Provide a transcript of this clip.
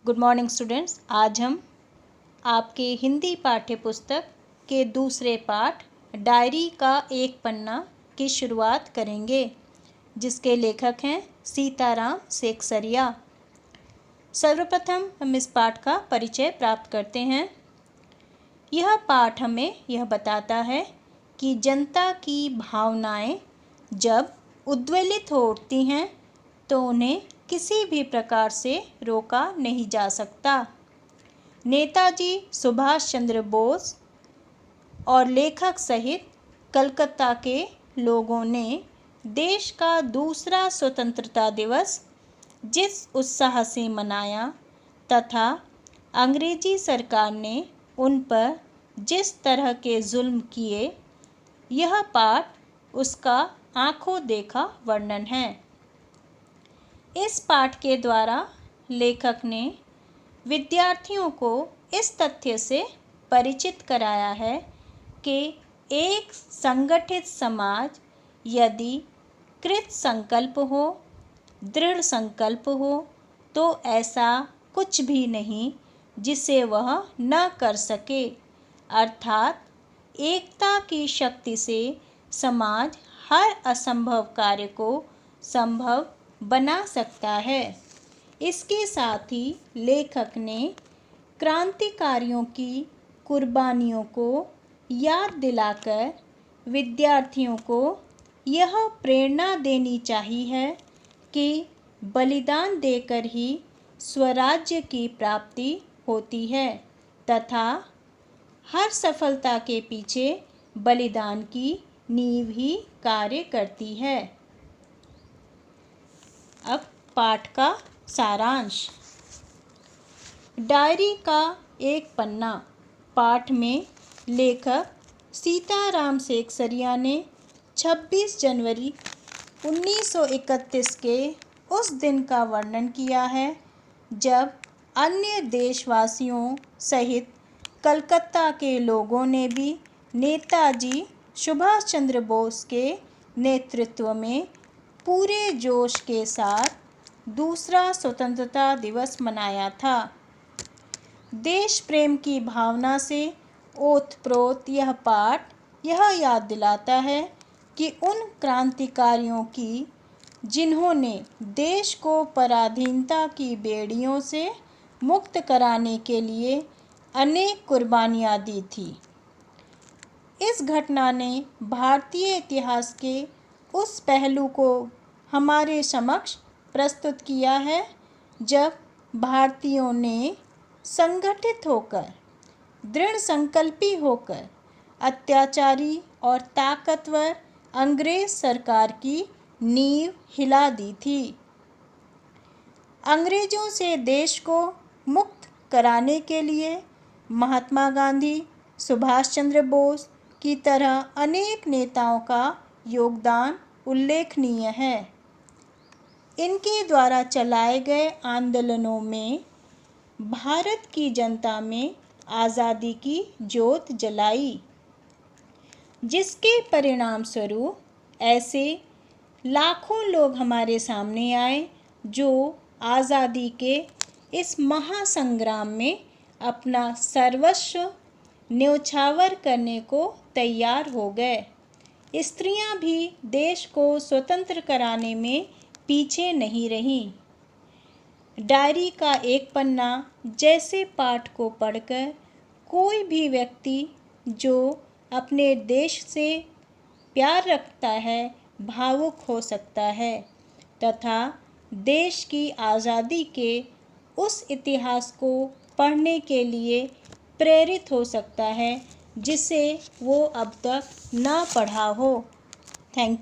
Good morning students. आज हम आपके हिंदी पाठ्य पुस्तक के दूसरे पाठ डायरी का एक पन्ना की शुरुआत करेंगे, जिसके लेखक हैं सीताराम सेकसरिया। सर्वप्रथम हम इस पाठ का परिचय प्राप्त करते हैं। यह पाठ हमें यह बताता है कि जनता की भावनाएं जब उद्वेलित हो उठती हैं तो उन्हें किसी भी प्रकार से रोका नहीं जा सकता। नेताजी सुभाष चंद्र बोस और लेखक सहित कलकत्ता के लोगों ने देश का दूसरा स्वतंत्रता दिवस जिस उत्साह से मनाया तथा अंग्रेजी सरकार ने उन पर जिस तरह के जुल्म किए, यह पाठ उसका आंखों देखा वर्णन है। इस पाठ के द्वारा लेखक ने विद्यार्थियों को इस तथ्य से परिचित कराया है कि एक संगठित समाज यदि कृत संकल्प हो, दृढ़ संकल्प हो, तो ऐसा कुछ भी नहीं जिसे वह न कर सके। अर्थात एकता की शक्ति से समाज हर असंभव कार्य को संभव बना सकता है। इसके साथ ही लेखक ने क्रांतिकारियों की कुर्बानियों को याद दिलाकर विद्यार्थियों को यह प्रेरणा देनी चाहिए कि बलिदान देकर ही स्वराज्य की प्राप्ति होती है तथा हर सफलता के पीछे बलिदान की नींव ही कार्य करती है। अब पाठ का सारांश। डायरी का एक पन्ना पाठ में लेखक सीताराम सेकसरिया ने 26 जनवरी 1931 के उस दिन का वर्णन किया है जब अन्य देशवासियों सहित कलकत्ता के लोगों ने भी नेताजी सुभाष चंद्र बोस के नेतृत्व में पूरे जोश के साथ दूसरा स्वतंत्रता दिवस मनाया था। देश प्रेम की भावना से ओतप्रोत यह पाठ यह याद दिलाता है कि उन क्रांतिकारियों की जिन्होंने देश को पराधीनता की बेड़ियों से मुक्त कराने के लिए अनेक कुर्बानियाँ दी थी। इस घटना ने भारतीय इतिहास के उस पहलू को हमारे समक्ष प्रस्तुत किया है जब भारतीयों ने संगठित होकर, दृढ़ संकल्पी होकर अत्याचारी और ताकतवर अंग्रेज सरकार की नींव हिला दी थी। अंग्रेजों से देश को मुक्त कराने के लिए महात्मा गांधी, सुभाष चंद्र बोस की तरह अनेक नेताओं का योगदान उल्लेखनीय है। इनके द्वारा चलाए गए आंदोलनों में भारत की जनता में आज़ादी की ज्योत जलाई, जिसके परिणाम स्वरूप ऐसे लाखों लोग हमारे सामने आए जो आज़ादी के इस महासंग्राम में अपना सर्वस्व न्योछावर करने को तैयार हो गए। स्त्रियां भी देश को स्वतंत्र कराने में पीछे नहीं रहीं। डायरी का एक पन्ना जैसे पाठ को पढ़कर कोई भी व्यक्ति जो अपने देश से प्यार रखता है भावुक हो सकता है तथा देश की आज़ादी के उस इतिहास को पढ़ने के लिए प्रेरित हो सकता है जिसे वो अब तक न पढ़ा हो। Thank you.